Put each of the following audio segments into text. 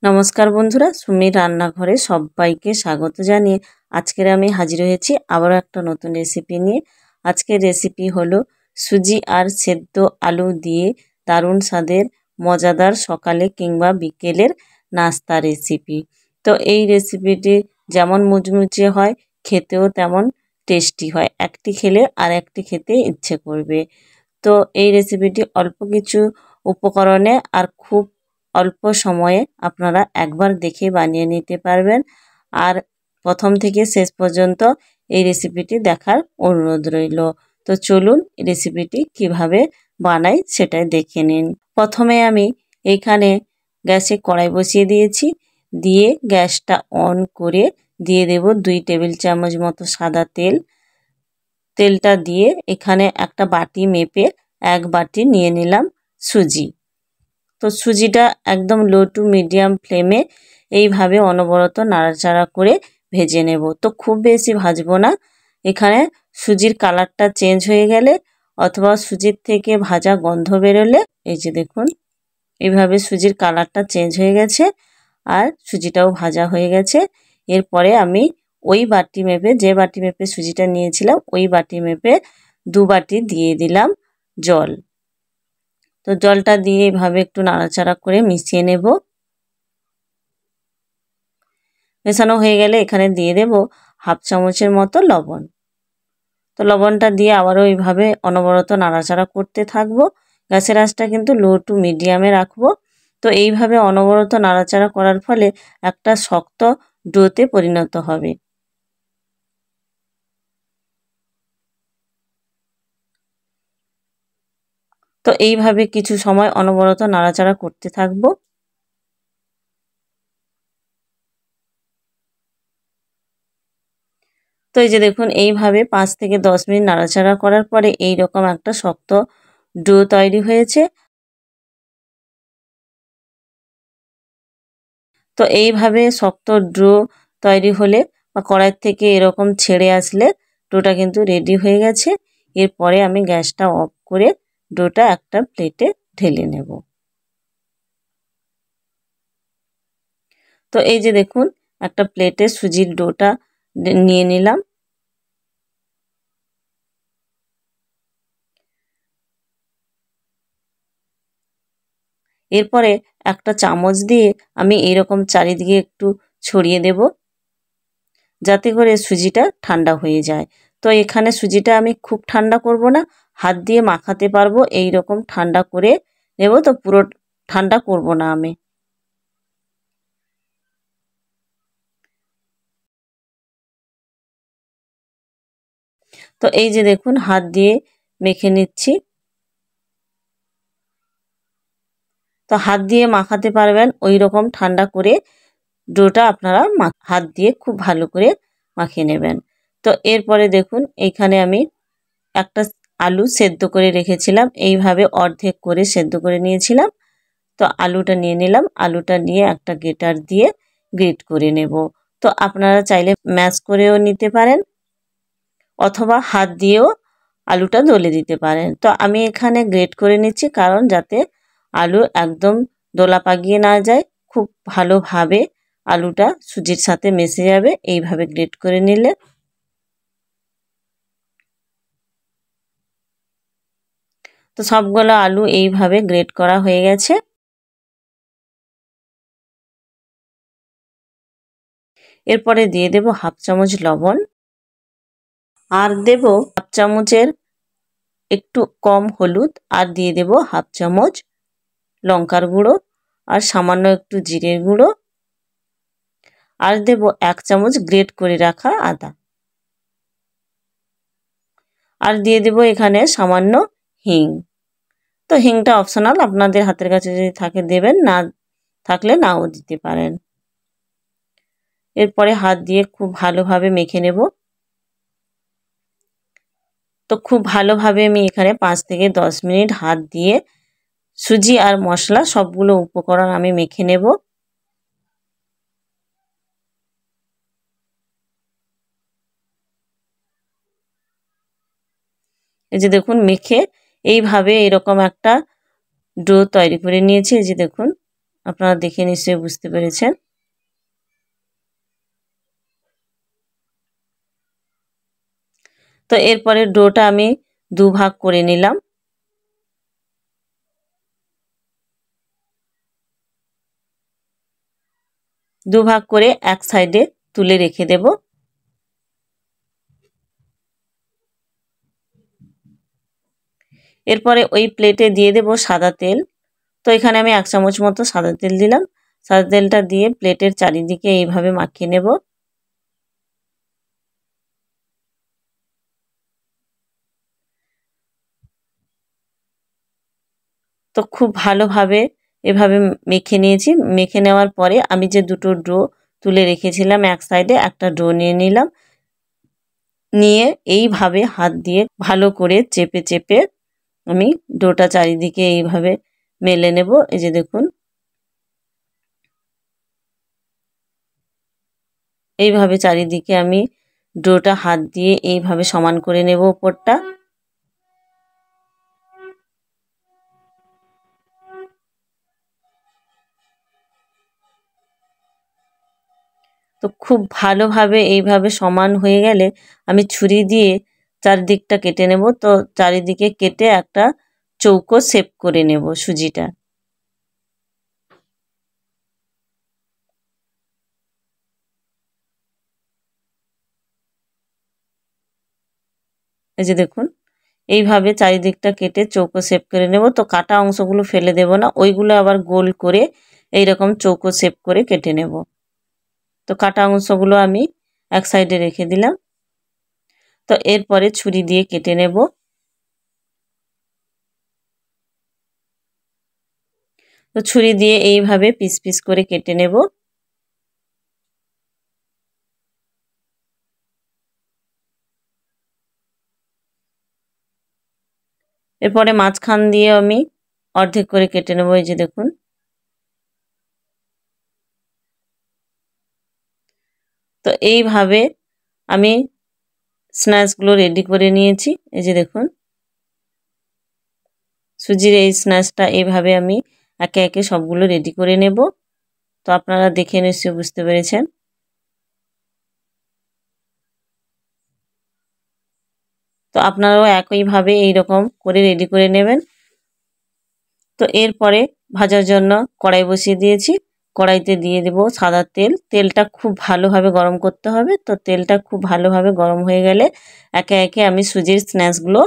নমস্কার বন্ধুরা, সুমির রান্নাঘরে সবাইকে স্বাগত জানিয়ে আজকের আমি হাজির হয়েছি আবারও একটা নতুন রেসিপি নিয়ে। আজকের রেসিপি হলো সুজি আর সেদ্ধ আলু দিয়ে দারুণ স্বাদের মজাদার সকালে কিংবা বিকেলের নাস্তা রেসিপি। তো এই রেসিপিটি যেমন মুচমুচে হয়, খেতেও তেমন টেস্টি হয়। একটি খেলে আর একটি খেতে ইচ্ছে করবে। তো এই রেসিপিটি অল্প কিছু উপকরণে আর খুব অল্প সময়ে আপনারা একবার দেখে বানিয়ে নিতে পারবেন। আর প্রথম থেকে শেষ পর্যন্ত এই রেসিপিটি দেখার অনুরোধ রইল। তো চলুন রেসিপিটি কিভাবে বানাই সেটাই দেখে নিন। প্রথমে আমি এইখানে গ্যাসে কড়াই বসিয়ে দিয়েছি, দিয়ে গ্যাসটা অন করে দিয়ে দেব 2 টেবিল চামচ মতো সাদা তেল। তেলটা দিয়ে এখানে একটা বাটি মেপে 1 বাটি নিয়ে নিলাম সুজি। তো সুজিটা একদম লো টু মিডিয়াম ফ্লেমে এইভাবে অনবরত নাড়াচাড়া করে ভেজে নেব। তো খুব বেশি ভাজবো না। এখানে সুজির কালারটা চেঞ্জ হয়ে গেলে অথবা সুজির থেকে ভাজা গন্ধ বেরোলে, এই যে দেখুন এইভাবে সুজির কালারটা চেঞ্জ হয়ে গেছে আর সুজিটাও ভাজা হয়ে গেছে। এরপরে আমি ওই বাটি মেপে, যে বাটি মেপে সুজিটা নিয়েছিলাম ওই বাটি মেপে 2 বাটি দিয়ে দিলাম জল। তো জলটা দিয়ে এভাবে একটু নাড়াচাড়া করে মিশিয়ে নেব। মেশানো হয়ে গেলে এখানে দিয়ে দেব হাফ চামচের মতো লবণ। তো লবণটা দিয়ে আবারও এইভাবে অনবরত নাড়াচাড়া করতে থাকবো। গ্যাসের আঁচটা কিন্তু লো টু মিডিয়ামে রাখবো। তো এইভাবে অনবরত নাড়াচাড়া করার ফলে একটা শক্ত ডোতে পরিণত হবে। তো এইভাবে কিছু সময় অনবরত নাড়াচাড়া করতে থাকবো। তো এই যে দেখুন এইভাবে 5 থেকে 10 মিনিট নাড়াচাড়া করার পরে এই রকম একটা শক্ত ডো তৈরি হয়েছে। তো এইভাবে শক্ত ডো তৈরি হলে বা কড়াই থেকে এরকম ছেড়ে আসলে ডোটা কিন্তু রেডি হয়ে গেছে। এরপরে আমি গ্যাসটা অফ করে ডোটা একটা প্লেটে ঢেলে নেব। তো এই যে দেখুন একটা প্লেটে সুজির ডোটা নিয়ে নিলাম। এরপরে একটা চামচ দিয়ে আমি এইরকম চারিদিকে একটু ছড়িয়ে দেব, যাতে করে সুজিটা ঠান্ডা হয়ে যায়। তো এখানে সুজিটা আমি খুব ঠান্ডা করব না, হাত দিয়ে মাখাতে পারবো এই রকম ঠান্ডা করে নেব। তো পুরো ঠান্ডা করব না আমি। তো এই যে দেখুন হাত দিয়ে মেখে নিচ্ছি। তো হাত দিয়ে মাখাতে পারবেন ওই রকম ঠান্ডা করে ডোটা আপনারা হাত দিয়ে খুব ভালো করে মাখিয়ে নেবেন। তো এরপরে দেখুন এইখানে আমি একটা আলু সেদ্ধ করে রেখেছিলাম, এইভাবে অর্ধেক করে সেদ্ধ করে নিয়েছিলাম। তো আলুটা নিয়ে নিলাম, আলুটা নিয়ে একটা গ্রেটার দিয়ে গ্রেট করে নেব। তো আপনারা চাইলে ম্যাশ করেও নিতে পারেন অথবা হাত দিয়েও আলুটা দলে দিতে পারেন। তো আমি এখানে গ্রেট করে নিচ্ছি, কারণ যাতে আলু একদম দোলা পাকিয়ে না যায়, খুব ভালোভাবে আলুটা সুজির সাথে মিশে যাবে এইভাবে গ্রেট করে নিলে। তো সবগুলো আলু এইভাবে গ্রেট করা হয়ে গেছে। এরপরে দিয়ে দেব হাফ চামচ লবণ, আর দেব হাফ চামচের একটু কম হলুদ, আর দিয়ে দেব হাফ চামচ লঙ্কার গুঁড়ো, আর সামান্য একটু জিরের গুঁড়ো, আর দেব 1 চামচ গ্রেট করে রাখা আদা, আর দিয়ে দেব এখানে সামান্য হিং। তো হিংটা অপশনাল, আপনাদের হাতের কাছে যদি থাকে দেবেন, না থাকলে নাও দিতে পারেন। এরপরে হাত দিয়ে খুব ভালোভাবে মেখে নেব। তো খুব ভালোভাবে আমি এখানে 5 থেকে 10 মিনিট হাত দিয়ে সুজি আর মশলা সবগুলো উপকরণ আমি মেখে নেব। এই যে দেখুন মেখে এইভাবে এরকম একটা ডো তৈরি করে নিয়েছি। এই যে দেখুন আপনারা দেখে নিশ্চয়ই বুঝতে পেরেছেন। তো এরপরে ডোটা আমি দুভাগ করে নিলাম। দুভাগ করে এক সাইডে তুলে রেখে দেব। এরপরে ওই প্লেটে দিয়ে দেব সাদা তেল। তো এখানে আমি 1 চামচ মতো সাদা তেল দিলাম। সাদা তেলটা দিয়ে প্লেটের চারিদিকে এইভাবে মাখিয়ে নেব। তো খুব ভালোভাবে এভাবে মেখে নিয়েছি। মেখে নেওয়ার পরে আমি যে দুটো ডো তুলে রেখেছিলাম এক সাইডে, একটা ডো নিয়ে নিলাম। নিয়ে এইভাবে হাত দিয়ে ভালো করে চেপে চেপে আমি ডোটা চারিদিকে এইভাবে মেলে নেব। এই যে দেখুন, এইভাবে চারিদিকে আমি ডোটা হাত দিয়ে এইভাবে সমান করে নেব উপরটা। তো খুব ভালোভাবে এইভাবে সমান হয়ে গেলে আমি ছুরি দিয়ে চারিদিকটা কেটে নেব। তো চারিদিকে কেটে একটা চৌকো শেপ করে নেব সুজিটা। এই যে দেখুন, এইভাবে চারিদিকটা কেটে চৌকো শেপ করে নেব। তো কাটা অংশগুলো ফেলে দেব না, ওইগুলো আবার গোল করে এইরকম চৌকো শেপ করে কেটে নেব। তো কাটা অংশগুলো আমি এক সাইডে রেখে দিলাম। তো এরপরে ছুরি দিয়ে কেটে নেব। তো ছুরি দিয়ে এইভাবে পিস পিস করে কেটে নেব। এরপরে মাঝখান দিয়ে আমি অর্ধেক করে কেটে নেব। এই যে দেখুন, তো এইভাবে আমি স্ন্যাচগুলো রেডি করে নিয়েছি। এই যে দেখুন, সুজির এই স্ন্যাচটা এইভাবে আমি একে একে সবগুলো রেডি করে নেব। তো আপনারা দেখে নিশ্চয়ই বুঝতে পেরেছেন। তো আপনারাও একইভাবে এইরকম করে রেডি করে নেবেন। তো এরপরে ভাজার জন্য কড়াই বসিয়ে দিয়েছি। কড়াইতে দিয়ে দেব সাদা তেল। তেলটা খুব ভালোভাবে গরম করতে হবে। তো তেলটা খুব ভালোভাবে গরম হয়ে গেলে একে একে আমি সুজির স্ন্যাচগুলো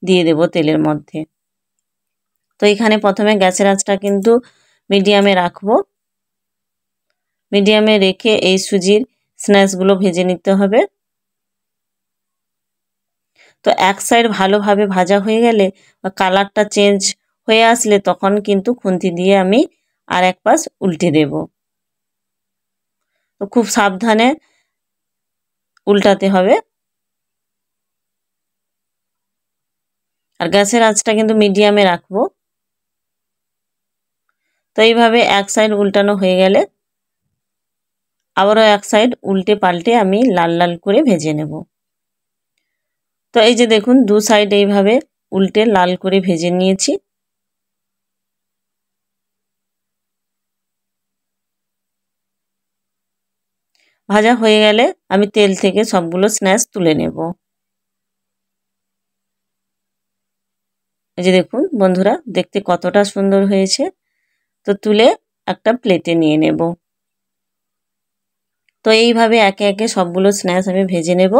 দিয়ে দেব তেলের মধ্যে। তো এখানে প্রথমে গ্যাসের আঁচটা কিন্তু মিডিয়ামে রাখবো। মিডিয়ামে রেখে এই সুজির স্ন্যাচগুলো ভেজে নিতে হবে। তো এক সাইড ভালোভাবে ভাজা হয়ে গেলে বা কালারটা চেঞ্জ হয়ে আসলে তখন কিন্তু খুন্তি দিয়ে আমি আর এক পাশ উল্টে দেব। তো খুব সাবধানে উল্টাতে হবে। আর গ্যাসের আঁচটা কিন্তু মিডিয়ামে রাখবো। তো এইভাবে এক সাইড উল্টানো হয়ে গেলে আবারও এক সাইড উল্টে পাল্টে আমি লাল লাল করে ভেজে নেব। তো এই যে দেখুন, দু সাইড এইভাবে উল্টে লাল করে ভেজে নিয়েছি। ভাজা হয়ে গেলে আমি তেল থেকে সবগুলো স্ন্যাচ তুলে নেব। এই যে দেখুন বন্ধুরা, দেখতে কতটা সুন্দর হয়েছে। তো তুলে একটা প্লেটে নিয়ে নেব। তো এইভাবে একে একে সবগুলো স্ন্যাচ আমি ভেজে নেব।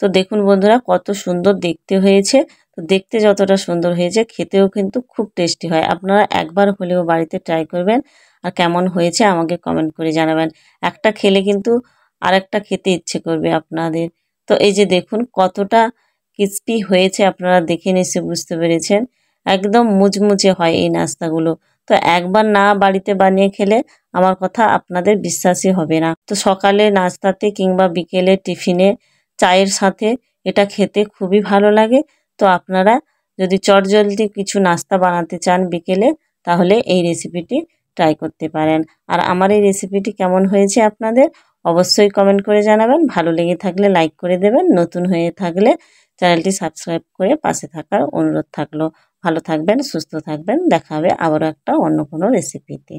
তো দেখুন বন্ধুরা, কত সুন্দর দেখতে হয়েছে। তো দেখতে যতটা সুন্দর হয়েছে খেতেও কিন্তু খুব টেস্টি হয়। আপনারা একবার হলেও বাড়িতে ট্রাই করবেন আর কেমন হয়েছে আমাকে কমেন্ট করে জানাবেন। একটা খেলে কিন্তু আরেকটা খেতে ইচ্ছে করবে আপনাদের। তো এই যে দেখুন কতটা ক্রিস্পি হয়েছে, আপনারা দেখে নিশ্চয়ই বুঝতে পেরেছেন। একদম মুচমুচে হয় এই নাস্তাগুলো। তো একবার না বাড়িতে বানিয়ে খেলে আমার কথা আপনাদের বিশ্বাসই হবে না। তো সকালে নাস্তাতে কিংবা বিকেলে টিফিনে চায়ের সাথে এটা খেতে খুবই ভালো লাগে। তো আপনারা যদি চটজলদি কিছু নাস্তা বানাতে চান বিকেলে, তাহলে এই রেসিপিটি ট্রাই করতে পারেন। আর আমার এই রেসিপিটি কেমন হয়েছে আপনাদের অবশ্যই কমেন্ট করে জানাবেন। ভালো লেগে থাকলে লাইক করে দেবেন। নতুন হয়ে থাকলে চ্যানেলটি সাবস্ক্রাইব করে পাশে থাকার অনুরোধ থাকলো। ভালো থাকবেন, সুস্থ থাকবেন। দেখা হবে আবারও একটা অন্য কোনো রেসিপিতে।